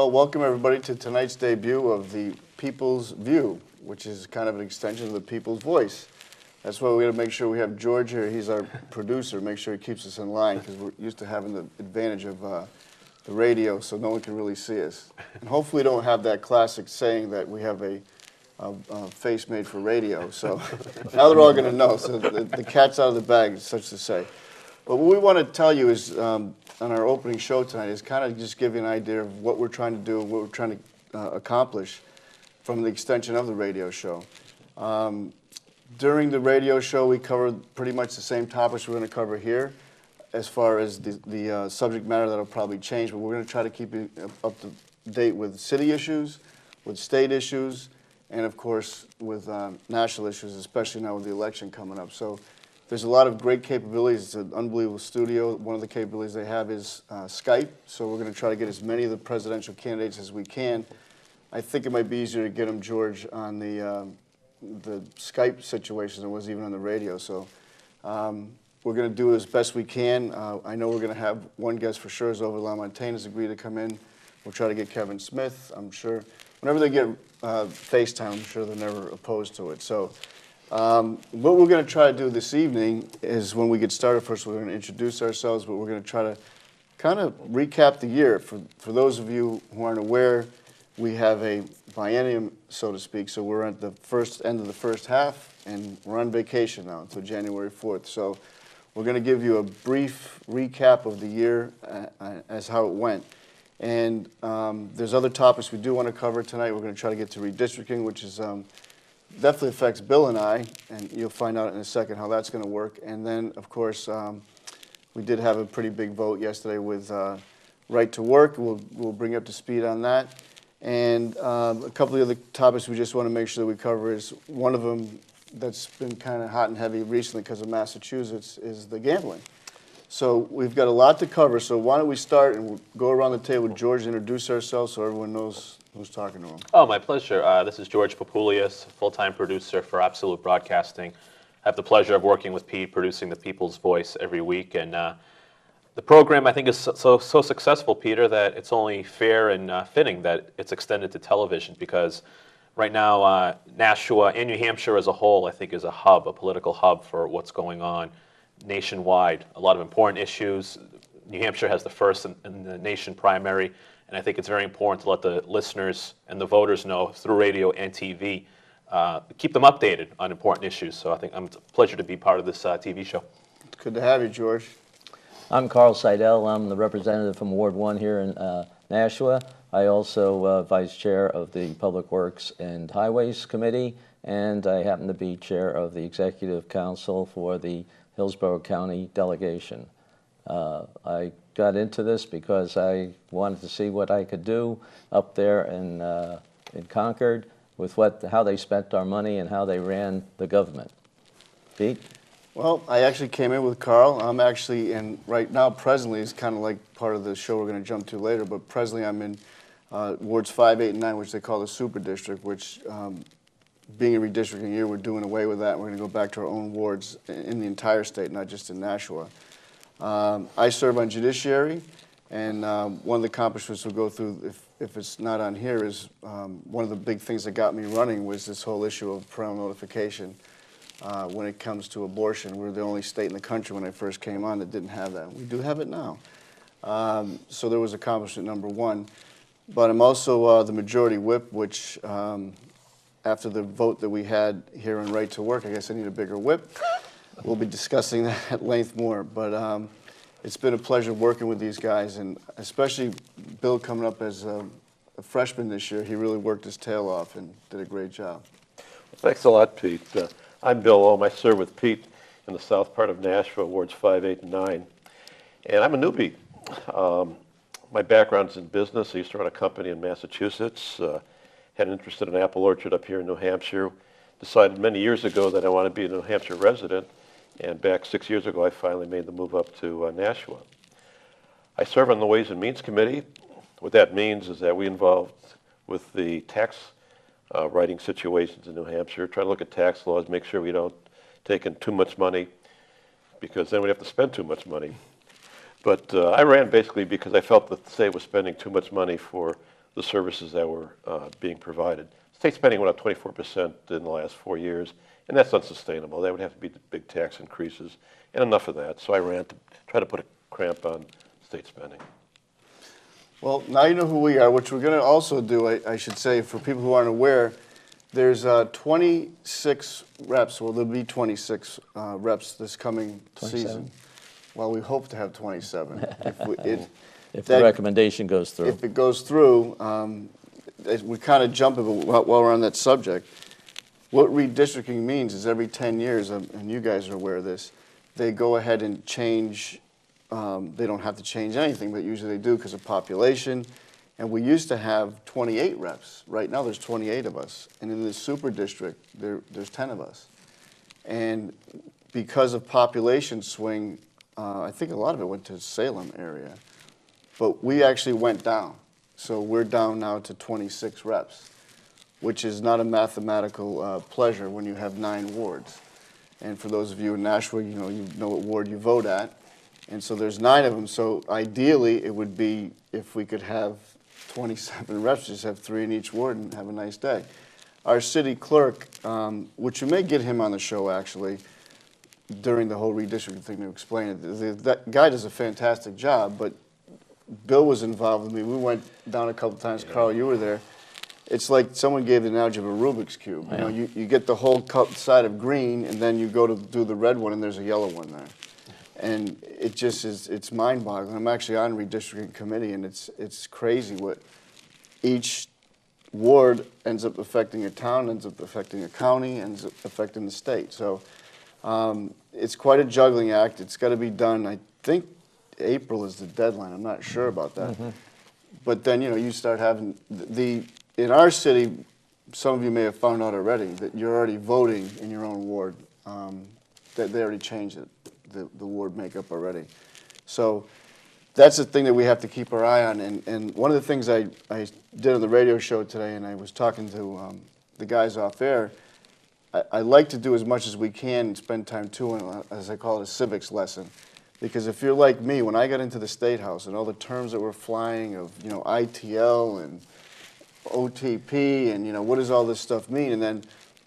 Well, welcome everybody to tonight's debut of the People's View, which is kind of an extension of the People's Voice. That's why we got to make sure we have George here. He's our producer. Make sure he keeps us in line because we're used to having the advantage of the radio, so no one can really see us. And hopefully, don't have that classic saying that we have a face made for radio. So now they're all going to know. So the cat's out of the bag, such to say. But what we want to tell you is, on our opening show tonight, is kind of just give you an idea of what we're trying to do and what we're trying to accomplish from the extension of the radio show. During the radio show, we covered pretty much the same topics we're going to cover here, as far as the subject matter that'll probably change. But we're going to try to keep you up to date with city issues, with state issues, and of course with national issues, especially now with the election coming up. So there's a lot of great capabilities. It's an unbelievable studio. One of the capabilities they have is Skype. So we're going to try to get as many of the presidential candidates as we can. I think it might be easier to get them, George, on the Skype situation than it was even on the radio. So we're going to do as best we can. I know we're going to have one guest for sure. Is over LaMontagne has agreed to come in. We'll try to get Kevin Smith. I'm sure whenever they get FaceTime, I'm sure they're never opposed to it. So what we're going to try to do this evening is, when we get started, first we're going to introduce ourselves, but we're going to try to kind of recap the year. For those of you who aren't aware, we have a biennium, so to speak, so we're at the end of the first half, and we're on vacation now until January 4th. So we're going to give you a brief recap of the year as how it went. And there's other topics we do want to cover tonight. We're going to try to get to redistricting, which is definitely affects Bill and I, and you'll find out in a second how that's going to work. And then, of course, we did have a pretty big vote yesterday with right to work. We'll bring you up to speed on that. And a couple of other topics we just want to make sure that we cover is one of them that's been kind of hot and heavy recently because of Massachusetts is the gambling. So we've got a lot to cover. So why don't we start and we'll go around the table with George, introduce ourselves so everyone knows who's talking to him. Oh, my pleasure. This is George Papoulias, full-time producer for Absolute Broadcasting. I have the pleasure of working with Pete, producing the People's Voice every week. And the program, I think, is so successful, Peter, that it's only fair and fitting that it's extended to television, because right now, Nashua and New Hampshire as a whole, I think, is a hub, a political hub for what's going on nationwide. A lot of important issues. New Hampshire has the first in the nation primary, and I think it's very important to let the listeners and the voters know through radio and TV, keep them updated on important issues. So I think it's a pleasure to be part of this TV show. It's good to have you, George. I'm Carl Seidel. I'm the representative from Ward 1 here in Nashua. I also vice chair of the Public Works and Highways Committee, and I happen to be chair of the Executive Council for the Hillsborough County delegation. I got into this because I wanted to see what I could do up there in Concord with how they spent our money and how they ran the government. Pete? Well, I actually came in with Carl. I'm actually in, right now, presently, it's kind of like part of the show we're going to jump to later, but presently I'm in wards 5, 8, and 9, which they call the super district, which being a redistricting year, we're doing away with that. We're going to go back to our own wards in the entire state, not just in Nashua. I serve on judiciary, and one of the accomplishments we'll go through, if it's not on here, is one of the big things that got me running was this whole issue of parental notification. When it comes to abortion, we're the only state in the country when I first came on that didn't have that. We do have it now. So there was accomplishment number one. But I'm also the majority whip, which after the vote that we had here on right to work, I guess I need a bigger whip. We'll be discussing that at length more. But it's been a pleasure working with these guys, and especially Bill coming up as a freshman this year. He really worked his tail off and did a great job. Thanks a lot, Pete. I'm Bill Ohm. I serve with Pete in the south part of Nashville, wards 5, 8, and 9. And I'm a newbie. My background is in business. I used to run a company in Massachusetts, had an interest in an apple orchard up here in New Hampshire, decided many years ago that I wanted to be a New Hampshire resident, and back 6 years ago I finally made the move up to Nashua. I serve on the Ways and Means Committee. What that means is that we involved with the tax writing situations in New Hampshire, try to look at tax laws, make sure we don't take in too much money, because then we'd have to spend too much money. But I ran basically because I felt that the state was spending too much money for the services that were being provided. State spending went up 24% in the last 4 years, and that's unsustainable. That would have to be the big tax increases, and enough of that. So I ran to try to put a cramp on state spending. Well, now you know who we are, which we're going to also do, I should say, for people who aren't aware, there's 26 reps, well, there'll be 26 reps this coming 27? season. Well, we hope to have 27. If the recommendation goes through. If it goes through, we kind of jump while we're on that subject. What redistricting means is every 10 years, and you guys are aware of this, they go ahead and change. They don't have to change anything, but usually they do because of population. And we used to have 28 reps. Right now there's 28 of us. And in the super district, there's 10 of us. And because of population swing, I think a lot of it went to Salem area. But we actually went down. So we're down now to 26 reps, which is not a mathematical pleasure when you have 9 wards. And for those of you in Nashua, you know what ward you vote at. And so there's 9 of them. So ideally, it would be if we could have 27 reps, just have 3 in each ward and have a nice day. Our city clerk, which you may get him on the show actually, during the whole redistricting thing to explain it. That guy does a fantastic job, but Bill was involved with me. We went down a couple times. Carl, you were there. It's like someone gave the analogy of a Rubik's Cube. Yeah. You know, you get the whole side of green, and then you go to do the red one, and there's a yellow one there. And it just is, it's mind-boggling. I'm actually on redistricting committee, and it's crazy what each ward ends up affecting a town, ends up affecting a county, ends up affecting the state. So it's quite a juggling act. It's got to be done. I think April is the deadline. I'm not sure about that. Mm-hmm. But then, you start having in our city, some of you may have found out already that you're already voting in your own ward. That they already changed it, the ward makeup already. So that's the thing that we have to keep our eye on. And one of the things I did on the radio show today, and I was talking to the guys off air, I like to do as much as we can and spend time too on, as I call it, a civics lesson. Because if you're like me, when I got into the State House and all the terms that were flying of, ITL and OTP and, what does all this stuff mean? And then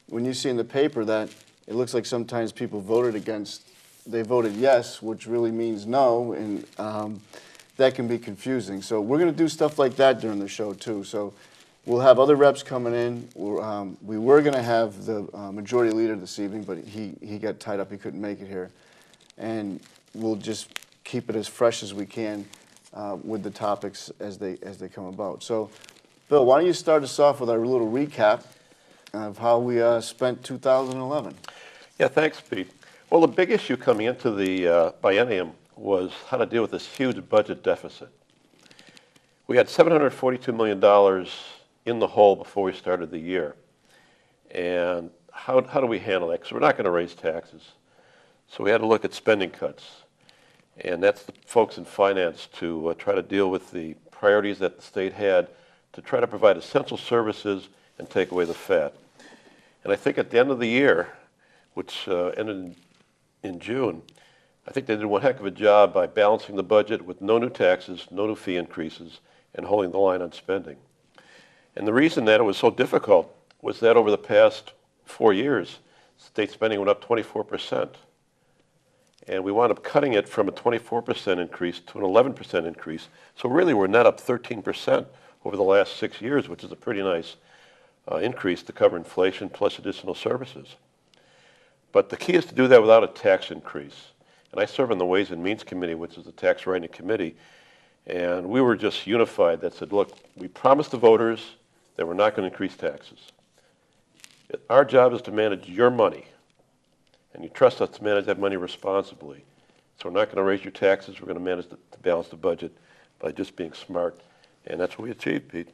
when you see in the paper that it looks like sometimes people voted they voted yes, which really means no, and that can be confusing. So we're going to do stuff like that during the show too. So we'll have other reps coming in. We were going to have the majority leader this evening, but he got tied up. He couldn't make it here. And we'll just keep it as fresh as we can with the topics as they come about. So, Bill, why don't you start us off with our little recap of how we spent 2011? Yeah, thanks, Pete. Well, the big issue coming into the biennium was how to deal with this huge budget deficit. We had $742 million in the hole before we started the year. And how do we handle that? Because we're not going to raise taxes. So we had to look at spending cuts. And that's the folks in finance to try to deal with the priorities that the state had to try to provide essential services and take away the fat. And I think at the end of the year, which ended in June, I think they did one heck of a job by balancing the budget with no new taxes, no new fee increases, and holding the line on spending. And the reason that it was so difficult was that over the past 4 years, state spending went up 24%. And we wound up cutting it from a 24% increase to an 11% increase. So really we're net up 13% over the last 6 years, which is a pretty nice increase to cover inflation plus additional services. But the key is to do that without a tax increase. And I serve on the Ways and Means Committee, which is the tax writing committee. And we were just unified that said, look, we promised the voters that we're not going to increase taxes. Our job is to manage your money. And you trust us to manage that money responsibly. So we're not going to raise your taxes. We're going to manage to balance the budget by just being smart. And that's what we achieved, Pete.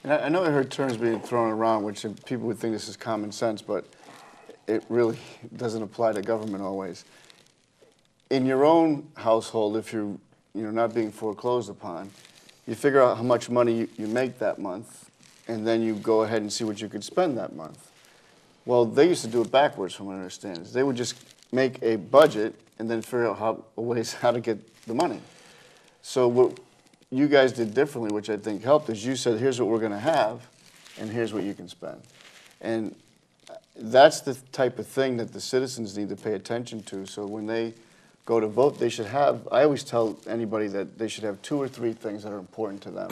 And I know I heard terms being thrown around, which people would think this is common sense, but it really doesn't apply to government always. In your own household, if you're not being foreclosed upon, you figure out how much money you make that month, and then you go ahead and see what you could spend that month. Well, they used to do it backwards, from what I understand. They would just make a budget and then figure out ways how to get the money. So what you guys did differently, which I think helped, is you said, here's what we're going to have, and here's what you can spend. And that's the type of thing that the citizens need to pay attention to. So when they go to vote, they should have, I always tell anybody that they should have 2 or 3 things that are important to them.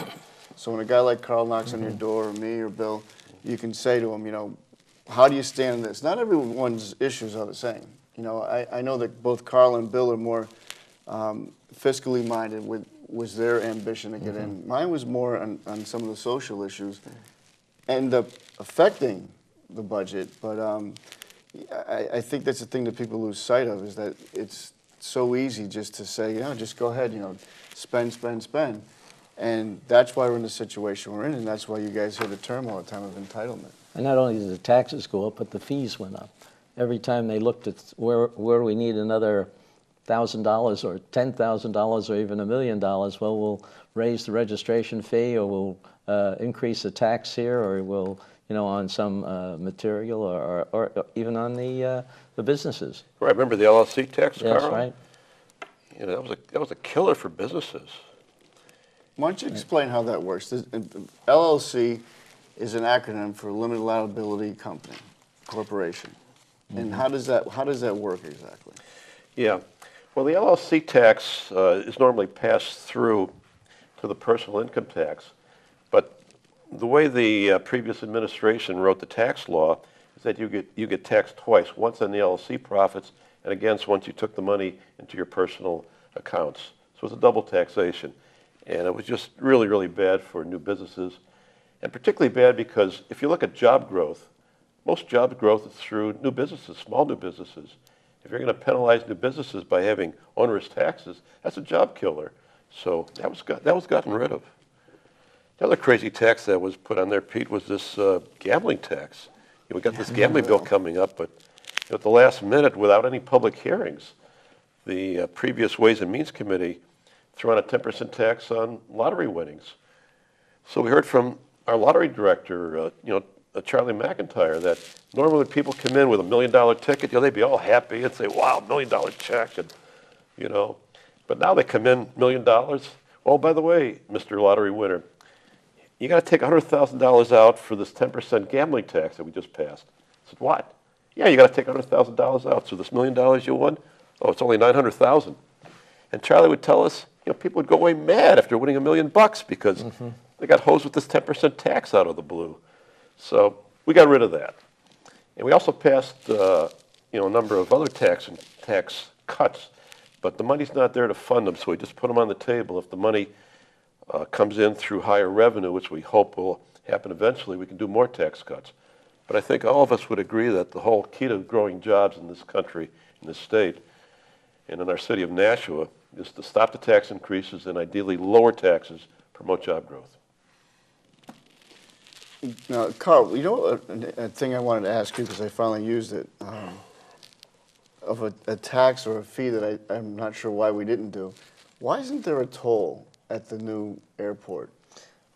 So when a guy like Carl knocks on your door, or me, or Bill, you can say to him, you know, how do you stand in this? Not everyone's issues are the same. You know, I know that both Carl and Bill are more fiscally minded was their ambition to get in. Mine was more on some of the social issues, end up affecting the budget. But I think that's the thing that people lose sight of, is that it's so easy just to say, you know, just go ahead, you know, spend, spend, spend. And that's why we're in the situation we're in, and that's why you guys hear the term all the time of entitlement. And not only did the taxes go up, but the fees went up. Every time they looked at where we need another $1,000 or $10,000 or even $1 million, well, we'll raise the registration fee, or we'll increase the tax here, or we'll, you know, on some material, or even on the businesses. Right, remember the LLC tax, Carl? Yes, right. You know, that was a killer for businesses. Why don't you explain how that works? LLC is an acronym for Limited Liability Company, Corporation. And how does that work exactly? Yeah. Well, the LLC tax is normally passed through to the personal income tax, but the way the previous administration wrote the tax law is that you get taxed twice, once on the LLC profits, and again once you took the money into your personal accounts. So it's a double taxation. And it was just really, really bad for new businesses, and particularly bad because if you look at job growth, most job growth is through new businesses, small new businesses. If you're going to penalize new businesses by having onerous taxes, that's a job killer. So that was gotten rid of. The other crazy tax that was put on there, Pete, was this gambling tax. You know, we got this gambling bill coming up, but you know, at the last minute, without any public hearings, the previous Ways and Means Committee threw on a 10% tax on lottery winnings. So we heard from our lottery director, Charlie McIntyre, that normally people come in with $1 million ticket, you know, they'd be all happy and say, wow, $1 million check, and, you know. But now they come in, $1 million. Oh, by the way, Mr. Lottery winner, you got to take $100,000 out for this 10% gambling tax that we just passed. I said, what? Yeah, you got to take $100,000 out. So this $1 million you won, oh, it's only $900,000. And Charlie would tell us, you know, people would go away mad after winning $1 million because they got hosed with this 10% tax out of the blue. So we got rid of that. And we also passed, a number of other tax cuts, but the money's not there to fund them, so we just put them on the table. If the money comes in through higher revenue, which we hope will happen eventually, we can do more tax cuts. But I think all of us would agree that the whole key to growing jobs in this country, in this state, and in our city of Nashua, is to stop the tax increases and ideally lower taxes, promote job growth. Now, Carl, you know a thing I wanted to ask you, because I finally used it, of a tax or a fee that I'm not sure why we didn't do. Why isn't there a toll at the new airport?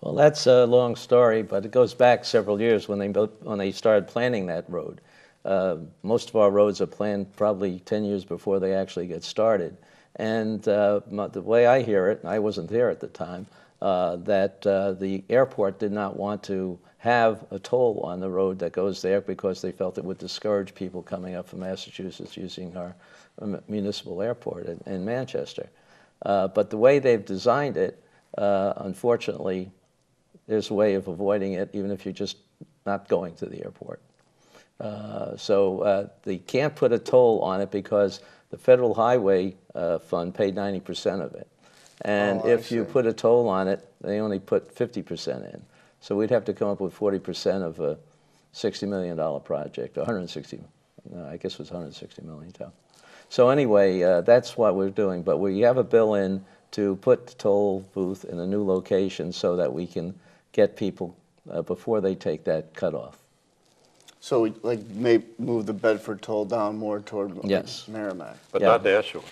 Well, that's a long story, but it goes back several years when they started planning that road. Most of our roads are planned probably 10 years before they actually get started. And the way I hear it, and I wasn't there at the time, that the airport did not want to have a toll on the road that goes there because they felt it would discourage people coming up from Massachusetts using our municipal airport in Manchester. But the way they've designed it, unfortunately, there's a way of avoiding it even if you're just not going to the airport. So they can't put a toll on it because the Federal Highway Fund paid 90% of it. And if you put a toll on it, they only put 50% in. So we'd have to come up with 40% of a $60 million project, 160, I guess it was 160 million. So anyway, that's what we're doing. But we have a bill in to put the toll booth in a new location so that we can get people before they take that cutoff. So we may move the Bedford toll down more toward Merrimack. But not Nashua.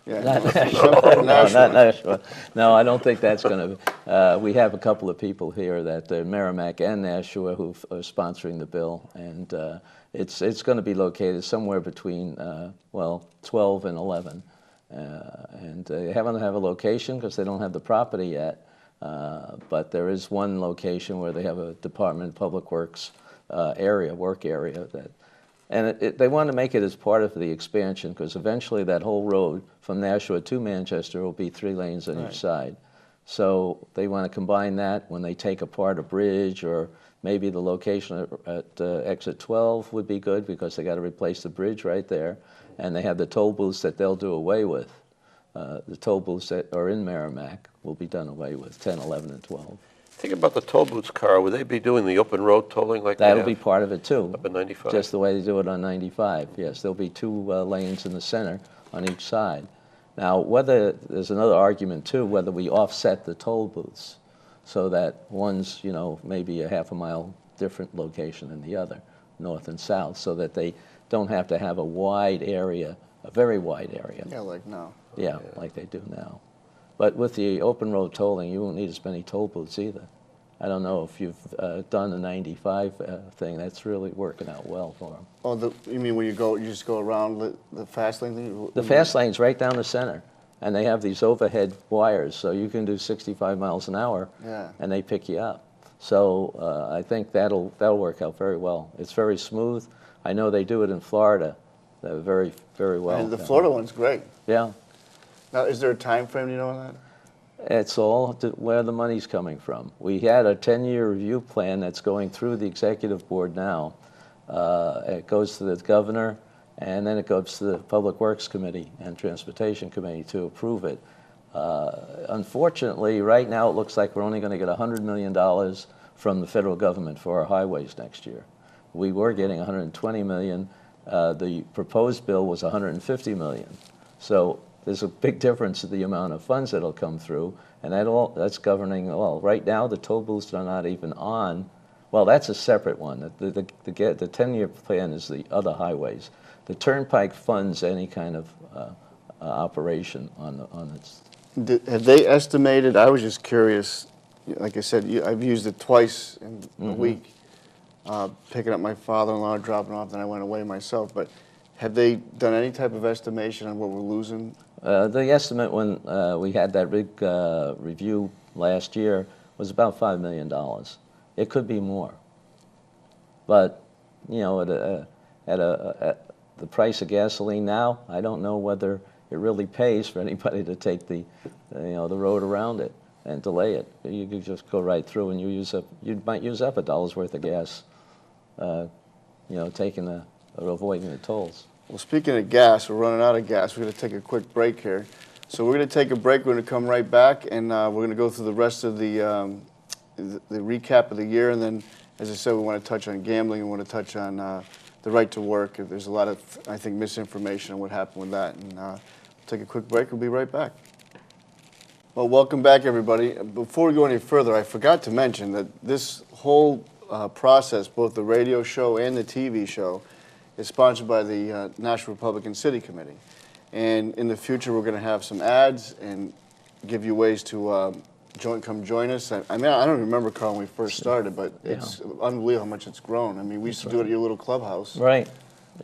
Yeah. Not Nashua. No, not Nashua. No, I don't think that's going to. We have a couple of people here that Merrimack and Nashua who are sponsoring the bill, and it's going to be located somewhere between 12 and 11, and they haven't have a location because they don't have the property yet. But there is one location where they have a Department of Public Works work area, and they want to make it as part of the expansion, because eventually that whole road from Nashua to Manchester will be 3 lanes on each side. So they want to combine that when they take apart a bridge, or maybe the location at exit 12 would be good, because they got to replace the bridge right there, and they have the toll booths that they'll do away with. The toll booths that are in Merrimack will be done away with, 10, 11, and 12. Think about the toll booths, Carl. Would they be doing the open road tolling like That'll they be have part of it too. up in 95? Just the way they do it on 95. Yes, there'll be 2 lanes in the center on each side. Now, there's another argument too, whether we offset the toll booths so that one's, maybe a half a mile different location than the other, north and south, so that they don't have to have a wide area, a very wide area. Yeah, like now. Yeah, like they do now. But with the open road tolling, you won't need as many toll booths either. I don't know if you've done the 95 thing. That's really working out well for them. Oh, you mean when you just go around the fast lane thing? The fast lane's right down the center, and they have these overhead wires, so you can do 65 miles an hour, and they pick you up. So I think that'll work out very well. It's very smooth. I know they do it in Florida very, very well. And the Florida one's great. Yeah. Now, is there a time frame, on that? It's all where the money's coming from. We had a 10-year review plan that's going through the executive board now. It goes to the governor, and then it goes to the Public Works Committee and Transportation Committee to approve it. Unfortunately, right now it looks like we're only going to get $100 million from the federal government for our highways next year. We were getting $120 million. The proposed bill was $150 million. So there's a big difference in the amount of funds that'll come through, and that's governing all. Right now, the toll booths are not even on. Well, that's a separate one. The 10-year plan is the other highways. The Turnpike funds any kind of operation on its. Have they estimated? I was just curious. Like I said, I've used it twice in a week, picking up my father-in-law, dropping off, then I went away myself. But have they done any type of estimation on what we're losing? The estimate when we had that big review last year was about $5 million. It could be more. But, at the price of gasoline now, I don't know whether it really pays for anybody to take the road around it and delay it. You could just go right through, and you might use up $1 worth of gas, avoiding the tolls. Well, speaking of gas, we're running out of gas. We're going to take a quick break here. So we're going to take a break. We're going to come right back, and we're going to go through the rest of the recap of the year. And then, as I said, we want to touch on gambling. We want to touch on the right to work. There's a lot of, I think, misinformation on what happened with that. And we'll take a quick break. We'll be right back. Well, welcome back, everybody. Before we go any further, I forgot to mention that this whole process, both the radio show and the TV show, is sponsored by the National Republican City Committee. And in the future, we're going to have some ads and give you ways to come join us. I don't remember, Carl, when we first started, but it's unbelievable how much it's grown. I mean, we used to do it at your little clubhouse. Right.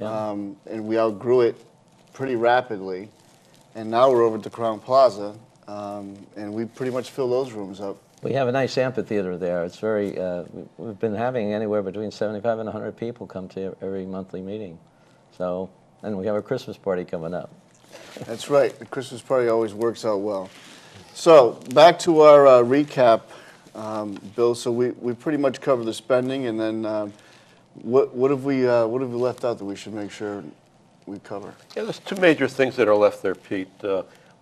Yeah. And we outgrew it pretty rapidly. And now we're over at the Crown Plaza, and we pretty much fill those rooms up. We have a nice amphitheater there. It's very, we've been having anywhere between 75 and 100 people come to every monthly meeting. So, and we have a Christmas party coming up. That's right. The Christmas party always works out well. So, back to our recap, Bill. So we pretty much covered the spending, and then what have we left out that we should make sure we cover? Yeah, there's 2 major things that are left there, Pete.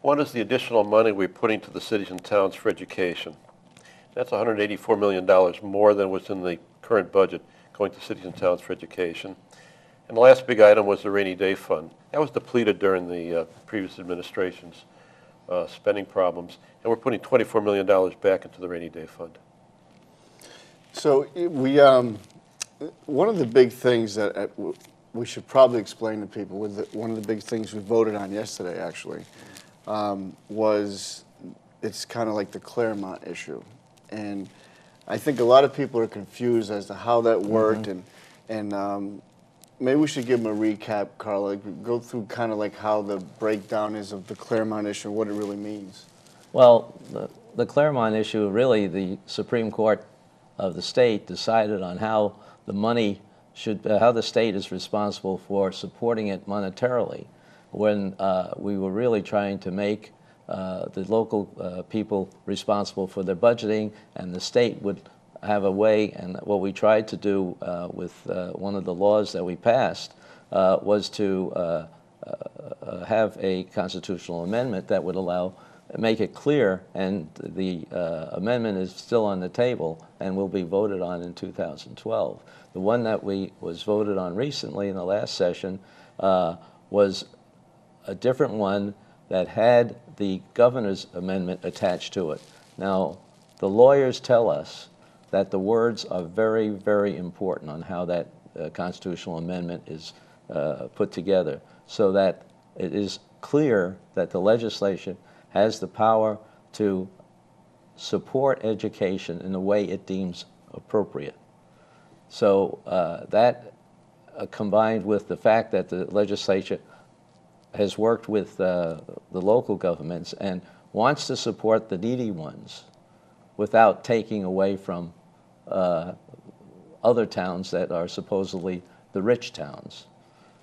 One is the additional money we're putting to the cities and towns for education. That's $184 million more than what's in the current budget going to cities and towns for education. And the last big item was the rainy day fund. That was depleted during the previous administration's spending problems, and we're putting $24 million back into the rainy day fund. So one of the big things that we should probably explain to people, one of the big things we voted on yesterday, actually, was it's kind of like the Claremont issue. And I think a lot of people are confused as to how that worked, and maybe we should give them a recap, Carl. Like, go through kind of like how the breakdown is of the Claremont issue and what it really means. Well, the Claremont issue, really the Supreme Court of the state decided on how the money should, how the state is responsible for supporting it monetarily, when we were really trying to make the local people responsible for their budgeting, and the state would have a way. And what we tried to do with one of the laws that we passed was to have a constitutional amendment that would make it clear, and the amendment is still on the table and will be voted on in 2012. The one that was voted on recently in the last session was a different one that had the governor's amendment attached to it. Now, the lawyers tell us that the words are very, very important on how that constitutional amendment is put together, so that it is clear that the legislature has the power to support education in the way it deems appropriate. So that combined with the fact that the legislature has worked with the local governments and wants to support the needy ones without taking away from other towns that are supposedly the rich towns.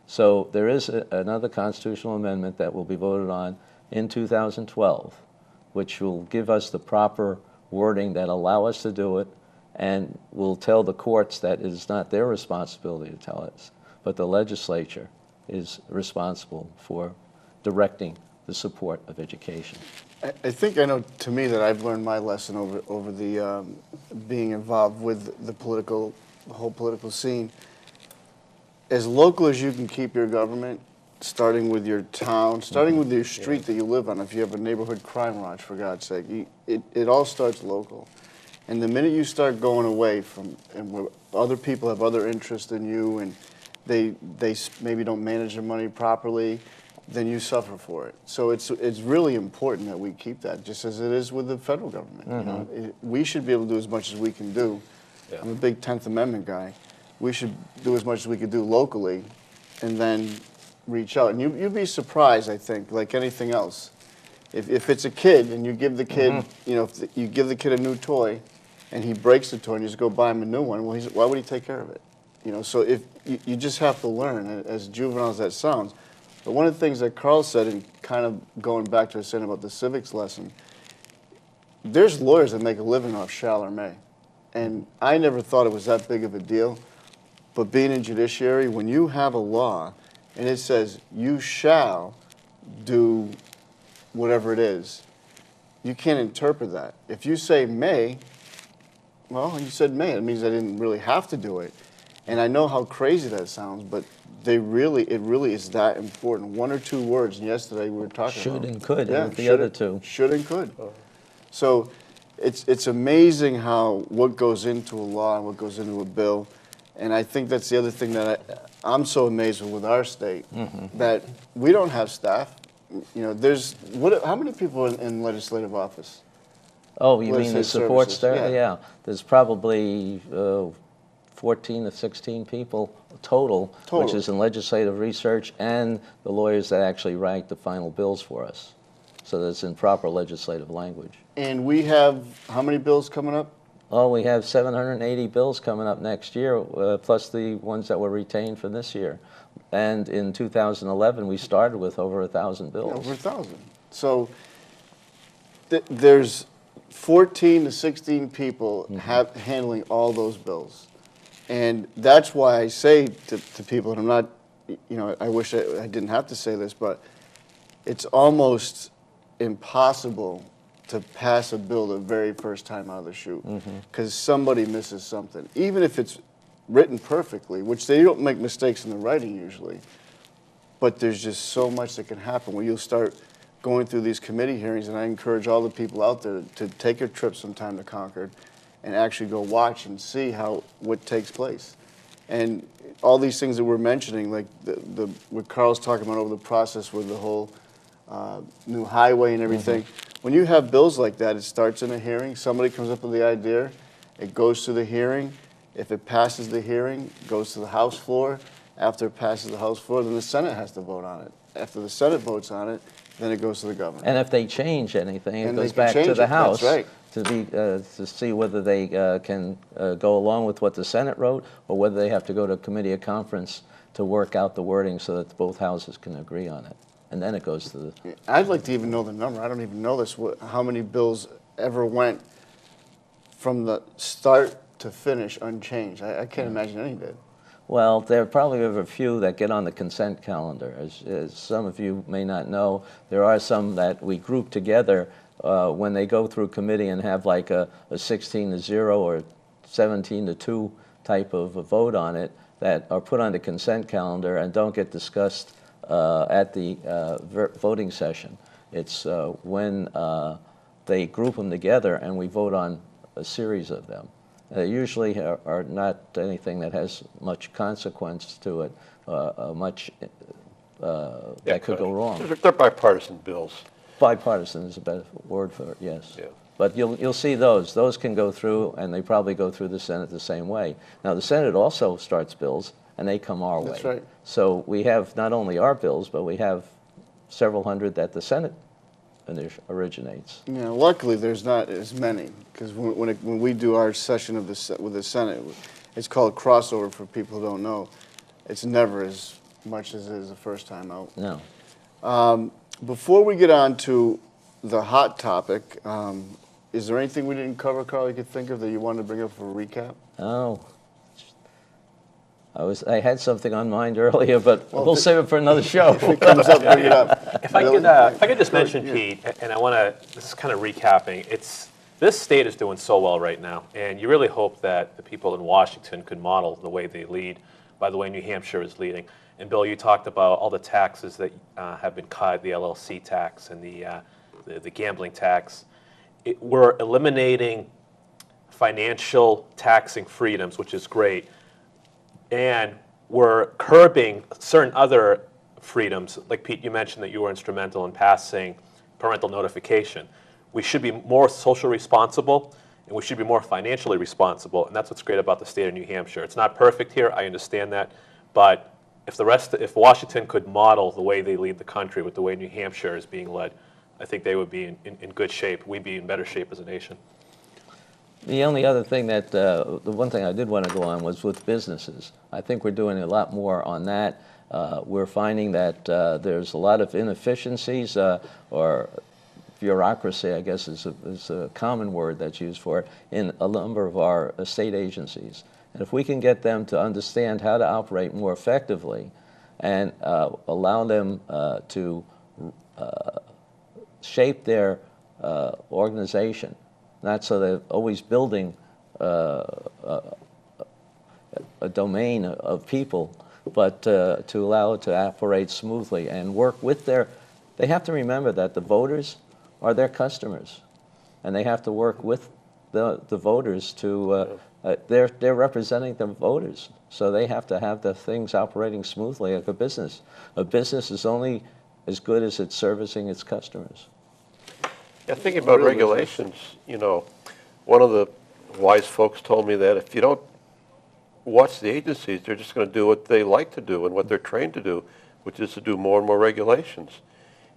So there is another constitutional amendment that will be voted on in 2012, which will give us the proper wording that allow us to do it, and will tell the courts that it is not their responsibility to tell us, but the legislature is responsible for directing the support of education. I think I know, to me, that I've learned my lesson over the being involved with the whole political scene. As local as you can keep your government, starting with your town, starting with your street that you live on. If you have a neighborhood crime watch, for God's sake, it all starts local. And the minute you start going away from, and where other people have other interests than you, and they maybe don't manage their money properly, then you suffer for it. So it's really important that we keep that, just as it is with the federal government. You know, we should be able to do as much as we can do. Yeah. I'm a big 10th Amendment guy. We should do as much as we could do locally, and then reach out. And you'd be surprised, I think, like anything else. If it's a kid and you give the kid, you know, if you give the kid a new toy, and he breaks the toy, and you just go buy him a new one, well, why would he take care of it? You know, so if you just have to learn, as juvenile as that sounds. But one of the things that Carl said, and kind of going back to his saying about the civics lesson, there's lawyers that make a living off shall or may. And I never thought it was that big of a deal. But being in judiciary, when you have a law and it says you shall do whatever it is, you can't interpret that. If you say may, well, you said may. It means I didn't really have to do it. And I know how crazy that sounds, but it really is that important. One or two words. And yesterday we were talking about should and could, and the other two. Should and could. So it's amazing how what goes into a law and what goes into a bill. And I think that's the other thing that I'm so amazed with our state, that we don't have staff. You know, how many people in legislative office? Oh, you mean the support services? staff? Yeah. There's probably 14 to 16 people total, which is in legislative research and the lawyers that actually write the final bills for us. So that's in proper legislative language. And we have how many bills coming up? Oh, we have 780 bills coming up next year, plus the ones that were retained for this year. And in 2011, we started with over 1,000 bills. Yeah, over 1,000. So there's 14 to 16 people handling all those bills. And that's why I say to people, and I'm not, you know, I wish I didn't have to say this, but it's almost impossible to pass a bill the very first time out of the chute, because somebody misses something. Even if it's written perfectly, which they don't make mistakes in the writing usually, but there's just so much that can happen when you'll start going through these committee hearings. And I encourage all the people out there to take a trip sometime to Concord and actually go watch and see what takes place. And all these things that we're mentioning, like what Carl's talking about over the process with the whole new highway and everything. When you have bills like that, it starts in a hearing. Somebody comes up with the idea. It goes to the hearing. If it passes the hearing, it goes to the House floor. After it passes the House floor, then the Senate has to vote on it. After the Senate votes on it, then it goes to the governor. And if they change anything, it And they goes can back to change the it, House that's right. to see whether they can go along with what the Senate wrote, or whether they have to go to a committee of conference to work out the wording so that both houses can agree on it. And then it goes to the, I'd like to even know the number. I don't even know this, how many bills ever went from the start to finish unchanged. I can't imagine any did. well, there are probably a few that get on the consent calendar. As some of you may not know, there are some that we group together when they go through committee and have like a 16-0 or 17-2 type of a vote on it, that are put on the consent calendar and don't get discussed at the voting session. It's when they group them together and we vote on a series of them. They usually are not anything that has much consequence to it, that could go wrong. They're bipartisan bills. Bipartisan is a better word for it, yes. Yeah. But you'll see those. Those can go through, and they probably go through the Senate the same way. Now, the Senate also starts bills, and they come our way. That's right. So we have not only our bills, but we have several hundred that the Senate originates. Yeah, luckily there's not as many, because when we do our session of with the Senate, it's called crossover for people who don't know. It's never as much as it is the first time out. No. Before we get on to the hot topic, is there anything we didn't cover, Carl, you could think of that you wanted to bring up for a recap? Oh. I had something on mind earlier, but we'll save it for another show. If it comes up, bring it up. If I could just mention, Pete, and I want to, this is kind of recapping, this state is doing so well right now, and you really hope that the people in Washington could model the way they lead by the way New Hampshire is leading. And Bill, you talked about all the taxes that have been cut, the LLC tax and the gambling tax. We're eliminating financial taxing freedoms, which is great. And we're curbing certain other freedoms, like Pete, you mentioned that you were instrumental in passing parental notification. We should be more socially responsible, and we should be more financially responsible, and that's what's great about the state of New Hampshire. It's not perfect here, I understand that, but if Washington could model the way they lead the country with the way New Hampshire is being led, I think they would be in good shape. We'd be in better shape as a nation. The only other thing that, the one thing I did want to go on was with businesses. I think we're doing a lot more on that. We're finding that there's a lot of inefficiencies or bureaucracy, I guess is a common word that's used for it, in a number of our state agencies. And if we can get them to understand how to operate more effectively and allow them to shape their organization, not so they're always building a domain of people, but to allow it to operate smoothly and work with they have to remember that the voters are their customers, and they have to work with the voters to, they're representing the voters, so they have to have the things operating smoothly like a business. A business is only as good as it's servicing its customers. Yeah, thinking about regulations, one of the wise folks told me that if you don't watch the agencies, they're just going to do what they like to do and what they're trained to do, which is to do more and more regulations.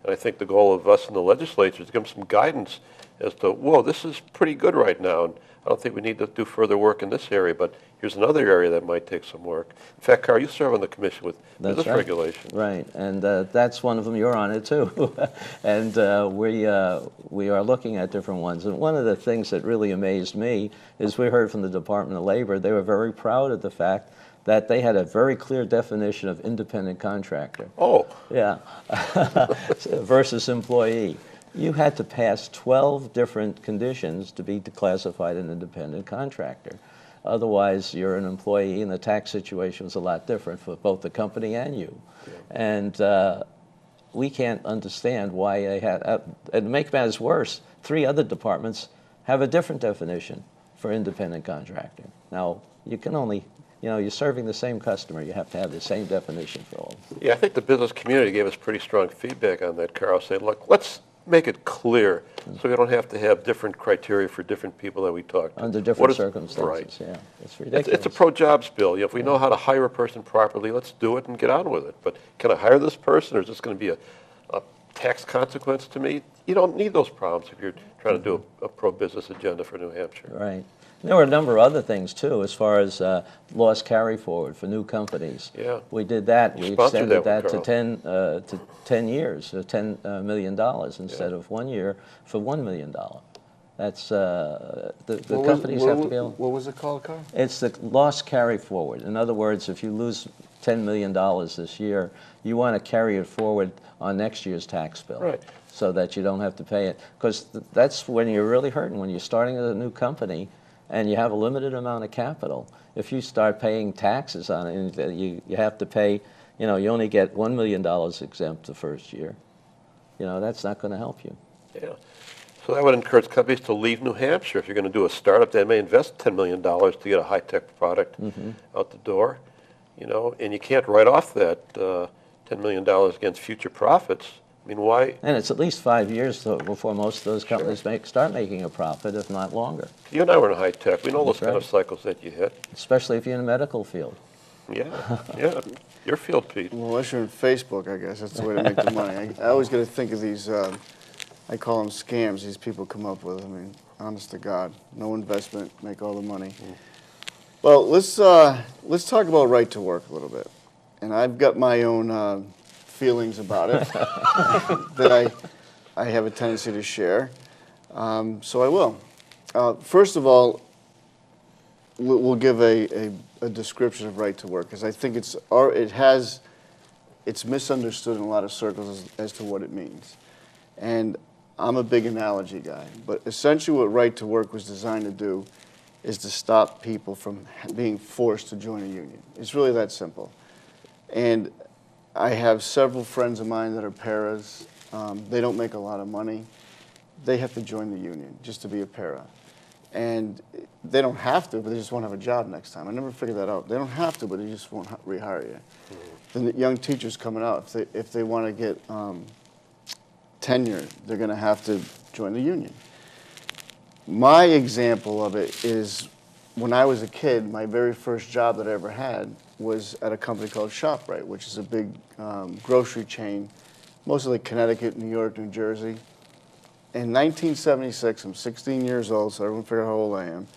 And I think the goal of us in the legislature is to give them some guidance as to, whoa, this is pretty good right now, and I don't think we need to do further work in this area, but here's another area that might take some work. In fact, Carl, you serve on the commission with business regulation. Right, and that's one of them. You're on it too, and we are looking at different ones. And one of the things that really amazed me is we heard from the Department of Labor. They were very proud of the fact that they had a very clear definition of independent contractor. Oh. Yeah, versus employee. You had to pass 12 different conditions to be classified an independent contractor. Otherwise, you're an employee, and the tax situation was a lot different for both the company and you. Yeah. And we can't understand why they had, and to make matters worse, 3 other departments have a different definition for independent contractor. Now, you can only, you're serving the same customer. You have to have the same definition for all. Yeah, I think the business community gave us pretty strong feedback on that, Carl, saying, look, let's make it clear so we don't have to have different criteria for different people that we talk to. Under different circumstances, right. Yeah. It's ridiculous. It's a pro-jobs bill. If we know how to hire a person properly, let's do it and get on with it. But can I hire this person, or is this going to be a tax consequence to me. You don't need those problems if you're trying to do a pro-business agenda for New Hampshire. Right. There were a number of other things, too, as far as loss carry forward for new companies. Yeah. We did that. We Sponsored extended that that one, to 10 years, $10 million instead of 1 year for $1 million. That's, the companies have to be able... What was it called, Carl? It's the loss carry forward. In other words, if you lose $10 million this year, you want to carry it forward on next year's tax bill. Right. So that you don't have to pay it. Because that's when you're really hurting, when you're starting a new company and you have a limited amount of capital. If you start paying taxes on it, and you have to pay, you only get $1 million exempt the first year. That's not going to help you. Yeah. So that would encourage companies to leave New Hampshire. If you're going to do a startup, they may invest $10 million to get a high-tech product out the door, and you can't write off that $10 million against future profits. I mean, why? And it's at least 5 years before most of those companies start making a profit, if not longer. You and I were in high tech. We know those That's kind of right. cycles that you hit. Especially if you're in the medical field. Yeah, yeah. Your field, Pete. Well, unless you're in Facebook, I guess that's the way to make the money. I always got to think of these. I call them scams. These people come up with. I mean, honest to God, no investment, make all the money. Well, let's talk about right to work a little bit, and I've got my own feelings about it that I have a tendency to share. So I will. First of all, we'll give a description of right to work, because I think it's misunderstood in a lot of circles as to what it means. And I'm a big analogy guy, but essentially what right to work was designed to do is to stop people from being forced to join a union. It's really that simple. And I have several friends of mine that are paras. They don't make a lot of money. They have to join the union just to be a para. And they don't have to, but they just won't have a job next time. I never figured that out. They don't have to, but they just won't rehire you. The young teachers coming out, if they want to get tenure, they're going to have to join the union. My example of it is when I was a kid, my very first job that I ever had was at a company called ShopRite, which is a big grocery chain, mostly like Connecticut, New York, New Jersey. In 1976, I'm 16 years old, so everyone figure out how old I am.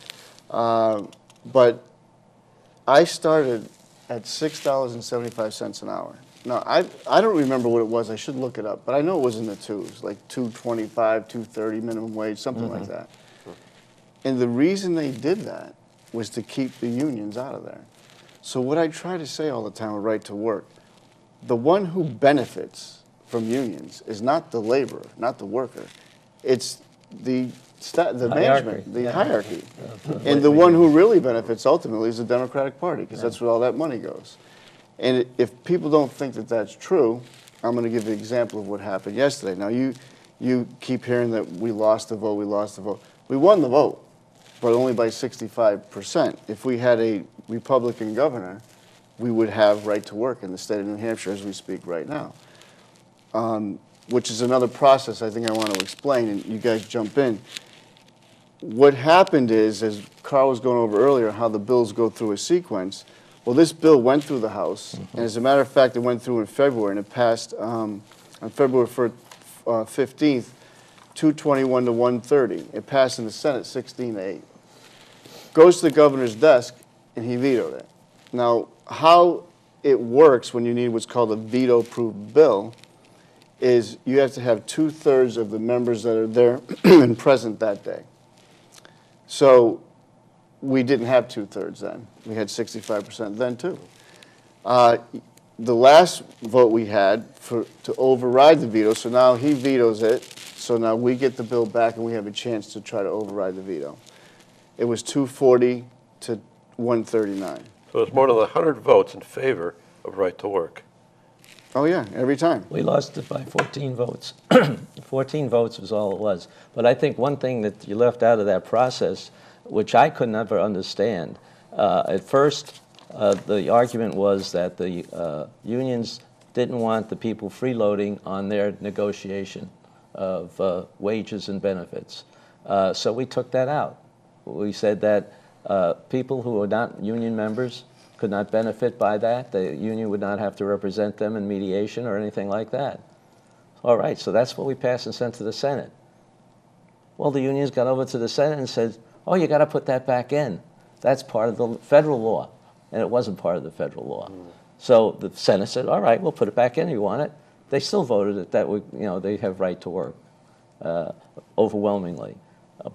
But I started at $6.75 an hour. Now, I don't remember what it was. I should look it up, but I know it was in the twos, like $2.25, $2.30 minimum wage, something like that. And the reason they did that was to keep the unions out of there. So what I try to say all the time with right to work, the one who benefits from unions is not the laborer, not the worker. It's the management, the hierarchy. And the one who really benefits ultimately is the Democratic Party, because that's where all that money goes. And if people don't think that that's true, I'm going to give the example of what happened yesterday. Now, you keep hearing that we lost the vote, we lost the vote. We won the vote, but only by 65%. If we had a Republican governor, we would have right to work in the state of New Hampshire as we speak right now, which is another process I think I want to explain, and you guys jump in. What happened is, as Carl was going over earlier, how the bills go through a sequence. Well, this bill went through the House, and as a matter of fact, it went through in February, and it passed on February 15th, 221 to 130. It passed in the Senate 16-8. Goes to the governor's desk, and he vetoed it. Now, how it works when you need what's called a veto-proof bill is you have to have 2/3 of the members that are there and present that day. So we didn't have 2/3 then. We had 65% then too. The last vote we had to override the veto, so now he vetoes it, so now we get the bill back and we have a chance to try to override the veto. It was 240 to 139. So there's more than 100 votes in favor of right to work. Oh yeah, every time. We lost it by 14 votes. 14 votes was all it was. But I think one thing that you left out of that process, which I could never understand, at first the argument was that the unions didn't want the people freeloading on their negotiation of wages and benefits. So we took that out. We said that people who are not union members could not benefit by that. The union would not have to represent them in mediation or anything like that. All right, so that's what we passed and sent to the Senate. Well, the unions got over to the Senate and said, oh, you got to put that back in. That's part of the federal law. And it wasn't part of the federal law. So the Senate said, all right, we'll put it back in if you want it. They still voted it that they have right to work overwhelmingly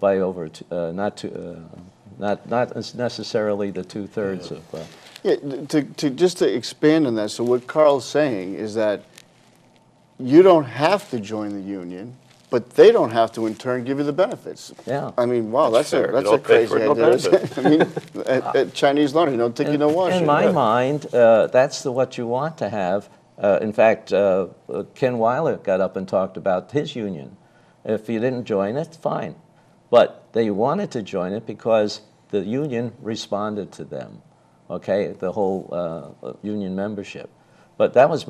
by over, not necessarily the 2/3 of. Yeah, just to expand on that, so what Carl's saying is that you don't have to join the union, but they don't have to in turn give you the benefits. Yeah. I mean, wow, that's fair. a You don't pay crazy for it, no idea. benefit. I mean, at Chinese laundry, you don't take you no washing. In my mind, that's what you want to have. In fact, Ken Weiler got up and talked about his union. If you didn't join it, fine. But they wanted to join it because the union responded to them, okay, the whole union membership. But that was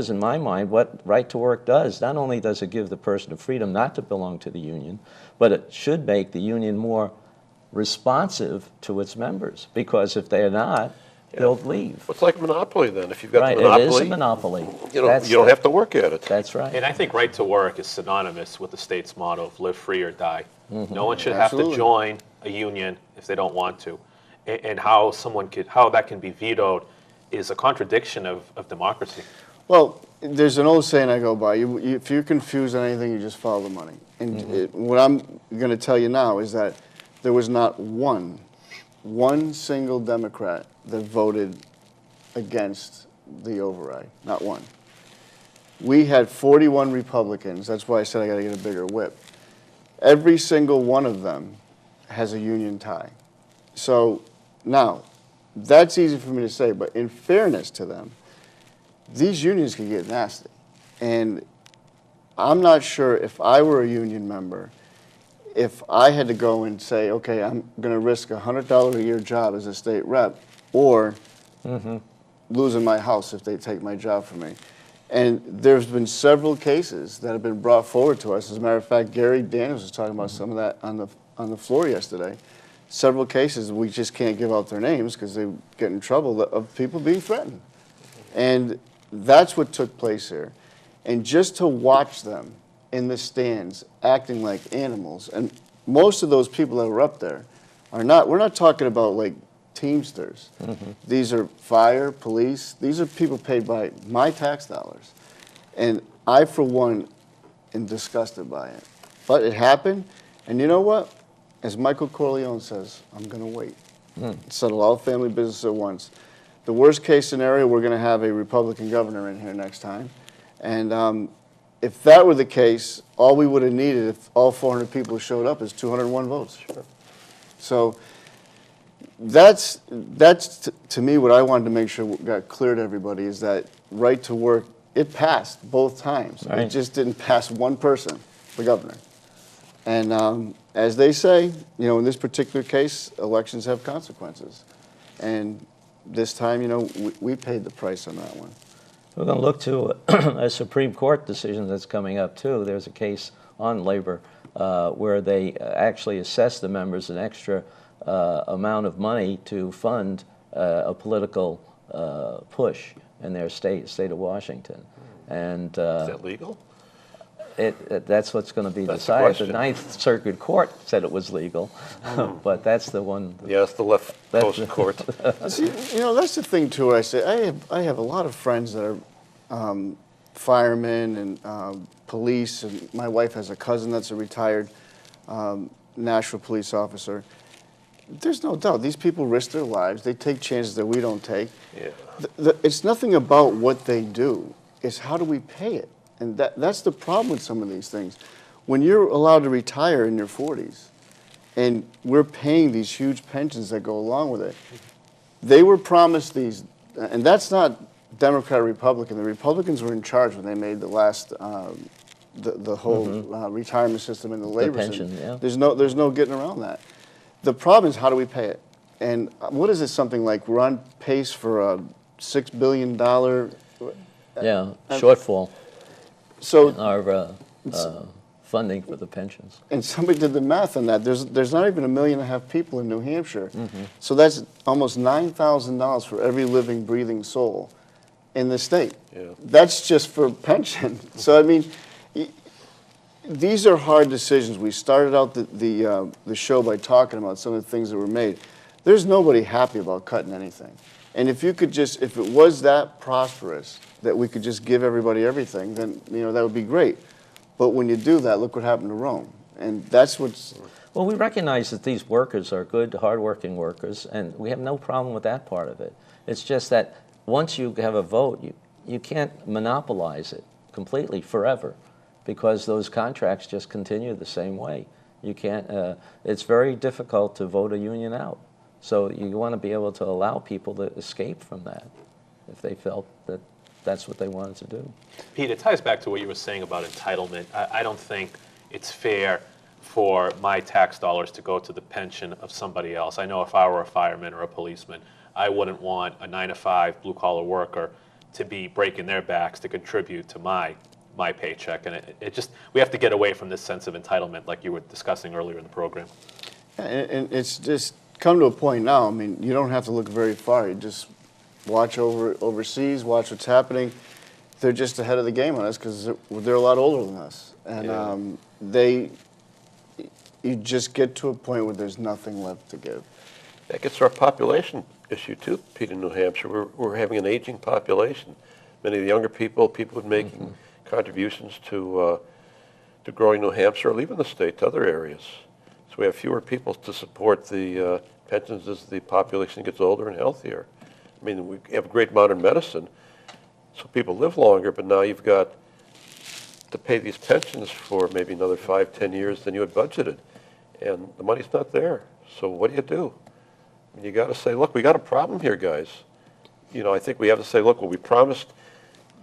in my mind what right to work does. Not only does it give the person the freedom not to belong to the union, but it should make the union more responsive to its members. Because if they're not, they'll leave. Well, it's like monopoly then. If you've got Right, the monopoly, it is a monopoly. you don't have to work at it. That's right. And I think right to work is synonymous with the state's motto of live free or die. No one should Absolutely. have to join a union if they don't want to. And how that can be vetoed is a contradiction of democracy. Well, there's an old saying I go by, if you're confused on anything, you just follow the money. And what I'm going to tell you now is that there was not one single Democrat that voted against the override, not one. We had 41 Republicans, that's why I said I got to get a bigger whip. Every single one of them has a union tie. So now, that's easy for me to say, but in fairness to them, these unions can get nasty. And I'm not sure if I were a union member, if I had to go and say, okay, I'm going to risk a $100 a year job as a state rep, or losing my house if they take my job from me. And there's been several cases that have been brought forward to us. As a matter of fact, Gary Daniels was talking about some of that on the floor yesterday. Several cases, we just can't give out their names because they get in trouble, of people being threatened. And that's what took place here. And just to watch them in the stands acting like animals, and most of those people that were up there we're not talking about like Teamsters. These are fire, police, these are people paid by my tax dollars. And I, for one, am disgusted by it. But it happened, and you know what? As Michael Corleone says, I'm going to wait. Settle all family business at once. The worst case scenario, we're going to have a Republican governor in here next time. And if that were the case, all we would have needed if all 400 people showed up is 201 votes. Sure. So that's to me what I wanted to make sure got clear to everybody is that right to work, it passed both times. Right. It just didn't pass one person, the governor. And as they say, in this particular case, elections have consequences. And this time, we paid the price on that one. We're going to look to a Supreme Court decision that's coming up, too. There's a case on labor where they actually assess the members an extra amount of money to fund a political push in their state of Washington. And Is that legal? That's what's going to be That's decided. the The Ninth Circuit Court said it was legal, but that's the one. Yeah, it's the left coast court. See, that's the thing too. I say I have a lot of friends that are firemen and police, and my wife has a cousin that's a retired Nashville police officer. There's no doubt these people risk their lives. They take chances that we don't take. Yeah. It's nothing about what they do. It's how do we pay it. And that's the problem with some of these things. When you're allowed to retire in your 40s, and we're paying these huge pensions that go along with it, they were promised these, and that's not Democrat or Republican. The Republicans were in charge when they made the last, the whole retirement system and the labor pension, system. yeah. There's no getting around that. The problem is how do we pay it? And what is it, something like we're on pace for a $6 billion shortfall. So our funding for the pensions. And somebody did the math on that. There's not even 1.5 million people in New Hampshire. So that's almost $9,000 for every living, breathing soul. in the state. Yeah. That's just for pension. So I mean, these are hard decisions. We started out the show by talking about some of the things that were made. There's nobody happy about cutting anything. And if you could just, if it was that prosperous that we could just give everybody everything, then that would be great. But when you do that, look what happened to Rome. And that's what's... Well, we recognize that these workers are good, hardworking workers, and we have no problem with that part of it. It's just that once you have a vote, you can't monopolize it completely forever, because those contracts just continue the same way. You can't, it's very difficult to vote a union out. So you want to be able to allow people to escape from that if they felt that that's what they wanted to do. Pete, it ties back to what you were saying about entitlement. I don't think it's fair for my tax dollars to go to the pension of somebody else. I know if I were a fireman or a policeman, I wouldn't want a 9-to-5 blue-collar worker to be breaking their backs to contribute to my paycheck. And it just, we have to get away from this sense of entitlement like you were discussing earlier in the program. And it's just come to a point now, I mean, you don't have to look very far. You just watch overseas, watch what's happening. They're just ahead of the game on us because they're a lot older than us. And you just get to a point where there's nothing left to give. That gets to our population issue too, Pete, in New Hampshire. We're having an aging population. Many of the younger people who are making contributions to growing New Hampshire or even the state to other areas. So we have fewer people to support the pensions as the population gets older and healthier. I mean, we have great modern medicine, so people live longer, but now you've got to pay these pensions for maybe another 5-10 years than you had budgeted. And the money's not there. So what do? I mean, you got to say, look, we got a problem here, guys. I think we have to say, look, what we promised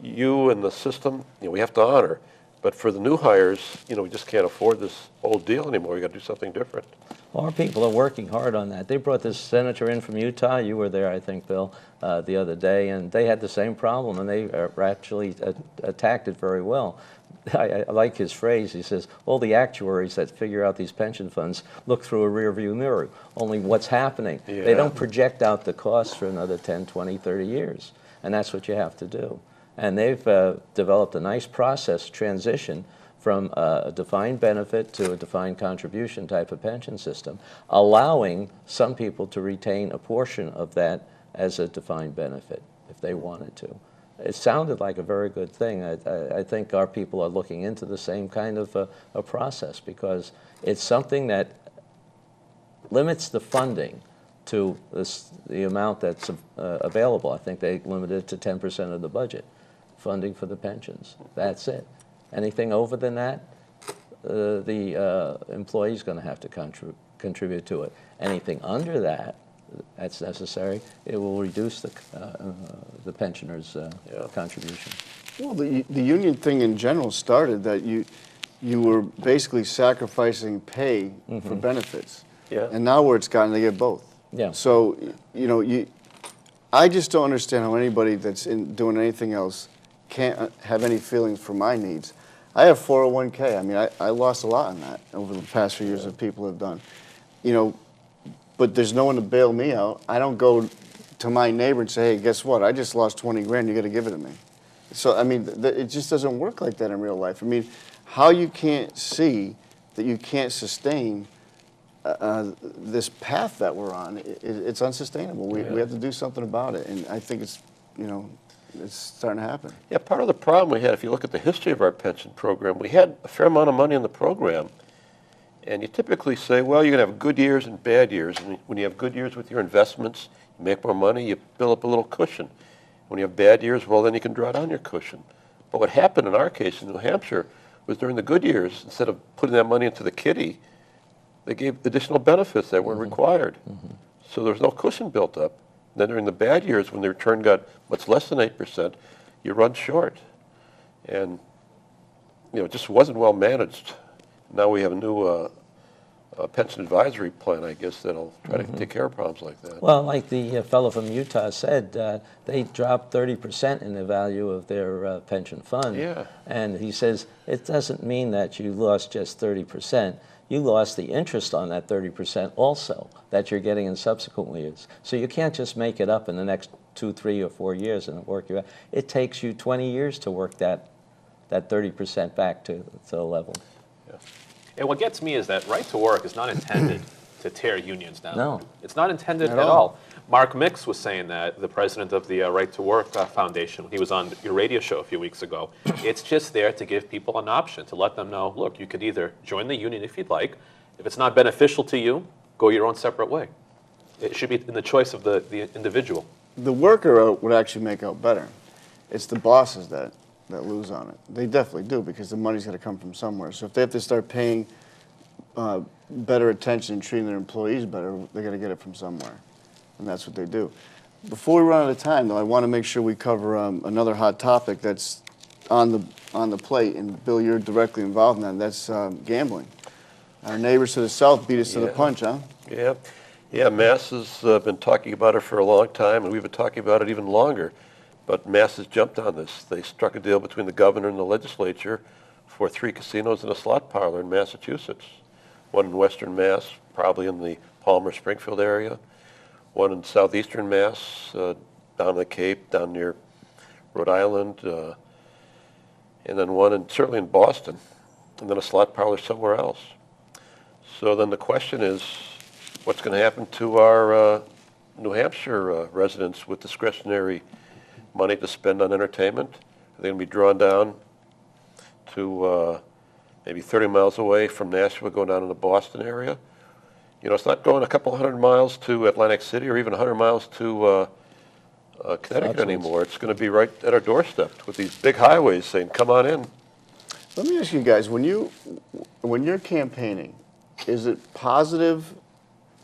you and the system, we have to honor. But for the new hires, we just can't afford this old deal anymore. We got to do something different. Well, our people are working hard on that. They brought this senator in from Utah. You were there, I think, Bill, the other day, and they had the same problem, and they actually attacked it very well. I like his phrase. He says, all the actuaries that figure out these pension funds look through a rearview mirror, only what's happening. Yeah. They don't project out the costs for another 10, 20, 30 years, and that's what you have to do. And they've developed a nice process transition from a defined benefit to a defined contribution type of pension system, allowing some people to retain a portion of that as a defined benefit if they wanted to. It sounded like a very good thing. I think our people are looking into the same kind of a process because it's something that limits the funding to the amount that's available. I think they limited it to 10% of the budget, funding for the pensions. That's it. Anything over than that, the employee's going to have to contribute to it. Anything under that, that's necessary, it will reduce the pensioner's contribution. Well, the union thing in general started that you were basically sacrificing pay for benefits. Yeah. And now where it's gotten, they get both. Yeah. So, I just don't understand how anybody that's doing anything else can't have any feelings for my needs. I have 401k. I mean, I lost a lot on that over the past few years that people have done. But there's no one to bail me out. I don't go to my neighbor and say, hey, guess what? I just lost 20 grand. You got to give it to me. So, I mean, it just doesn't work like that in real life. I mean, how you can't see that you can't sustain this path that we're on, it's unsustainable. We have to do something about it. And I think it's, it's starting to happen. Yeah, part of the problem we had, if you look at the history of our pension program, we had a fair amount of money in the program. And you typically say, well, you're going to have good years and bad years. And when you have good years with your investments, you make more money, you build up a little cushion. When you have bad years, well, then you can draw down your cushion. But what happened in our case in New Hampshire was during the good years, instead of putting that money into the kitty, they gave additional benefits that weren't required. So there was no cushion built up. Then during the bad years, when the return got much less than 8%, you run short. And, it just wasn't well managed. Now we have a new pension advisory plan, I guess, that'll try to take care of problems like that. Well, like the fellow from Utah said, they dropped 30% in the value of their pension fund. Yeah. And he says, it doesn't mean that you lost just 30%. You lost the interest on that 30% also that you're getting in subsequent years. So you can't just make it up in the next 2, 3, or 4 years and work you out. It takes you 20 years to work that 30% back to the level. And what gets me is that right to work is not intended to tear unions down. No. It's not intended at all. Mark Mix was saying that, the president of the Right to Work Foundation, when he was on your radio show a few weeks ago. It's just there to give people an option, to let them know, look, you could either join the union if you'd like. If it's not beneficial to you, go your own separate way. It should be in the choice of the individual. The worker would actually make out better. It's the bosses that lose on it. They definitely do, because the money's got to come from somewhere. So if they have to start paying better attention and treating their employees better, they got to get it from somewhere, and that's what they do. Before we run out of time, though, I want to make sure we cover another hot topic that's on the plate, and Bill, you're directly involved in that. That's gambling. Our neighbors to the south beat us to the punch, huh? Yeah, Mass has been talking about it for a long time, and we've been talking about it even longer. But Mass has jumped on this. They struck a deal between the governor and the legislature for 3 casinos and a slot parlor in Massachusetts. One in western Mass, probably in the Palmer-Springfield area. One in southeastern Mass, down the Cape, down near Rhode Island. And then one certainly in Boston. And then a slot parlor somewhere else. So then the question is, what's going to happen to our New Hampshire residents with discretionary money to spend on entertainment? Are they going to be drawn down to maybe 30 miles away from Nashua, going down in the Boston area? You know, it's not going a couple hundred miles to Atlantic City or even 100 miles to Connecticut anymore. It's going to be right at our doorstep with these big highways saying, come on in. Let me ask you guys, when you're campaigning, is it positive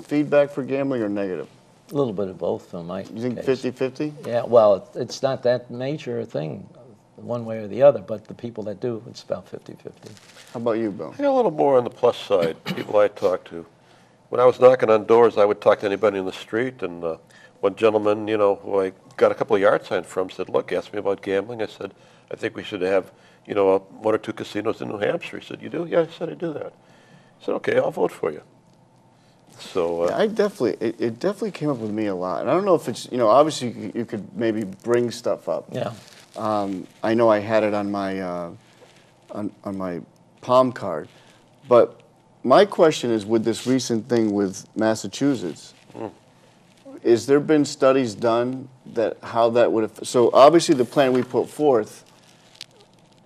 feedback for gambling or negative? A little bit of both in my You think case. 50-50? Yeah, well, it's not that major a thing, one way or the other, but the people that do, it's about 50-50. How about you, Bill? I got a little more on the plus side, people I talk to. When I was knocking on doors, I would talk to anybody in the street, and one gentleman, you know, who I got a couple of yard signs from said, look, ask me about gambling. I said, I think we should have, you know, 1 or 2 casinos in New Hampshire. He said, you do? Yeah, I said, I do that. I said, okay, I'll vote for you. So Yeah, it definitely came up with me a lot. And I don't know if it's, you know, obviously you could maybe bring stuff up. Yeah. I know I had it on my on my palm card, but my question is, with this recent thing with Massachusetts, is there been studies done that how that would have? So obviously the plan we put forth,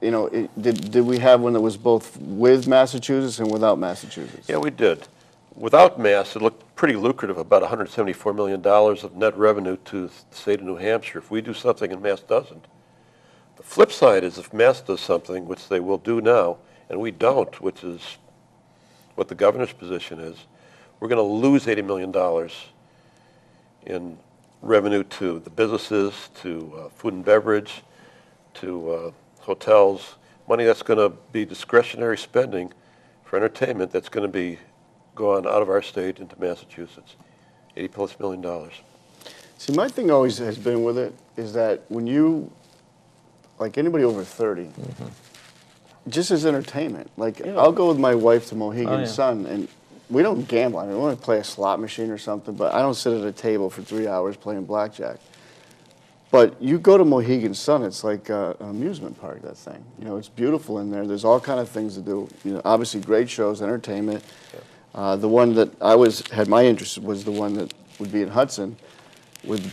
you know, did we have one that was both with Massachusetts and without Massachusetts? yeah, we did. Without Mass, it looked pretty lucrative, about $174 million of net revenue to the state of New Hampshire if we do something and Mass doesn't. The flip side is if Mass does something, which they will do now, and we don't, which is what the governor's position is, we're going to lose $80 million in revenue to the businesses, to food and beverage, to hotels, money that's going to be discretionary spending for entertainment that's going to be gone out of our state into Massachusetts, $80+ million. See, my thing always has been with it is that when you, like anybody over 30, just as entertainment, like I'll go with my wife to Mohegan Sun, and we don't gamble. I mean, we want to play a slot machine or something, but I don't sit at a table for 3 hours playing blackjack. But you go to Mohegan Sun, it's like an amusement park, that thing. You know, it's beautiful in there. There's all kind of things to do. You know, obviously great shows, entertainment. The one that I had my interest was the one that would be in Hudson with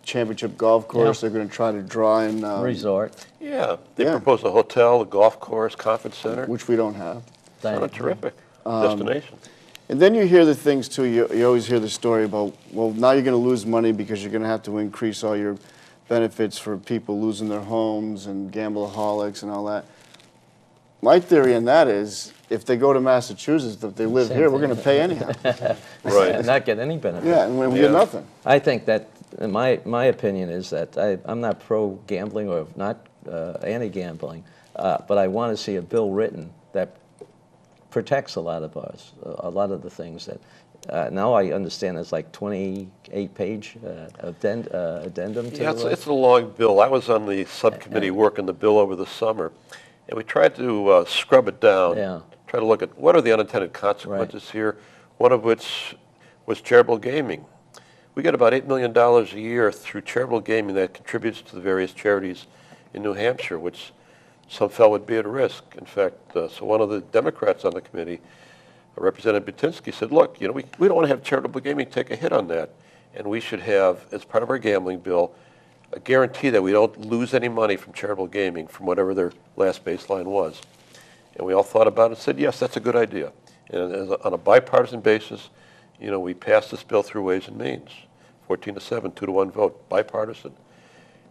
championship golf course. They're going to try to draw in Resort. Yeah, they proposed a hotel, a golf course, conference center. which we don't have. What a terrific destination. And then you hear the things too. You always hear the story about, well, now you're going to lose money because you're going to have to increase all your benefits for people losing their homes and gambleaholics and all that. My theory on that is, if they go to Massachusetts, if they live here, we're going to pay anyhow. Right. And not get any benefit. Yeah, and we get nothing. I think that my opinion is that I'm not pro-gambling or not anti-gambling, but I want to see a bill written that protects a lot of us, a lot of the things that. Now I understand it's like 28-page addendum to Yeah, it's a long bill. I was on the subcommittee working the bill over the summer, and we tried to scrub it down, try to look at what are the unintended consequences here, one of which was charitable gaming. We get about $8 million a year through charitable gaming that contributes to the various charities in New Hampshire, which some felt would be at risk. In fact, so one of the Democrats on the committee, Representative Butinsky, said, look, we don't want to have charitable gaming take a hit on that, and we should have, as part of our gambling bill, a guarantee that we don't lose any money from charitable gaming from whatever their last baseline was. And we all thought about it and said, yes, that's a good idea. And on a bipartisan basis, we passed this bill through Ways and Means, 14-7, 2-1 vote, bipartisan.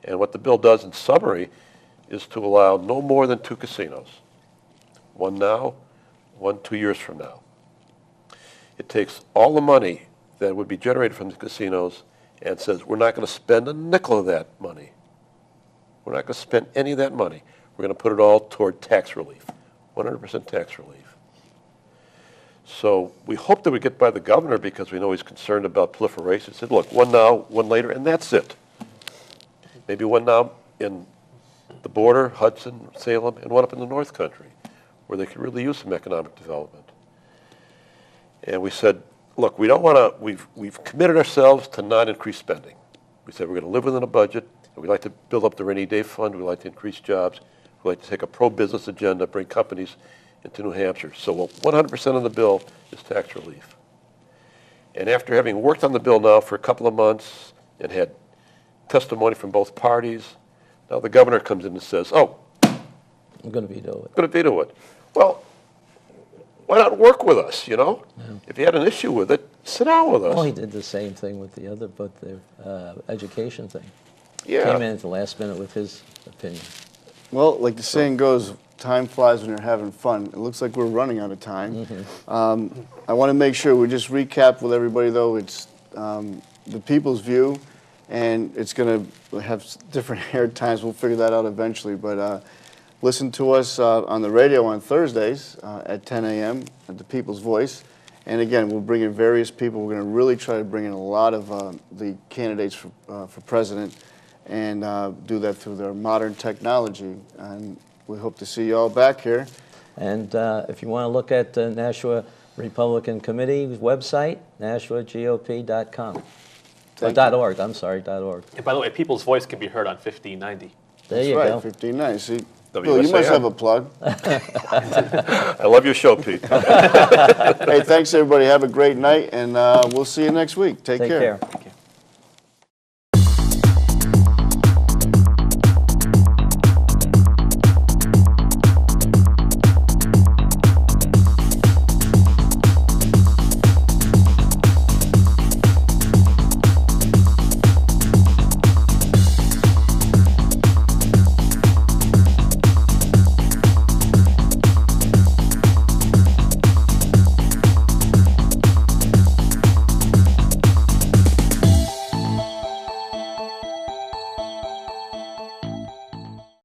And what the bill does in summary is to allow no more than 2 casinos, one now, one 2 years from now. It takes all the money that would be generated from the casinos and says, we're not going to spend a nickel of that money. We're not going to spend any of that money. We're going to put it all toward tax relief, 100% tax relief. So we hope that we get by the governor because we know he's concerned about proliferation. He said, look, one now, one later, and that's it. Maybe one now in the border, Hudson, Salem, and one up in the North Country, where they could really use some economic development. And we said, look, we don't want to, we've committed ourselves to not increase spending. We said we're going to live within a budget, and we'd like to build up the rainy day fund, we'd like to increase jobs, we'd like to take a pro-business agenda, bring companies into New Hampshire. So 100% of the bill is tax relief. And after having worked on the bill now for a couple of months and had testimony from both parties, now the governor comes in and says, oh, I'm going to veto it. I'm going to veto it. Well, why not work with us, Yeah. If you had an issue with it, sit down with us. Well, he did the same thing with the other, but the education thing. Yeah. Came in at the last minute with his opinion. Well, like the saying goes, time flies when you're having fun. It looks like we're running out of time. I want to make sure we just recap with everybody, though. It's the people's view, and it's going to have different air times. We'll figure that out eventually. But listen to us on the radio on Thursdays at 10 a.m. at the People's Voice. And again, we'll bring in various people. We're going to really try to bring in a lot of the candidates for president and do that through their modern technology. And we hope to see you all back here. And if you want to look at the Nashua Republican Committee's website, NashuaGOP.com. .org, I'm sorry, .org. And by the way, People's Voice can be heard on 1590. There That's you right, go. 1590. See, WSAM. Bill, you must have a plug. I love your show, Pete. Hey, thanks, everybody. Have a great night, and we'll see you next week. Take care. Take care.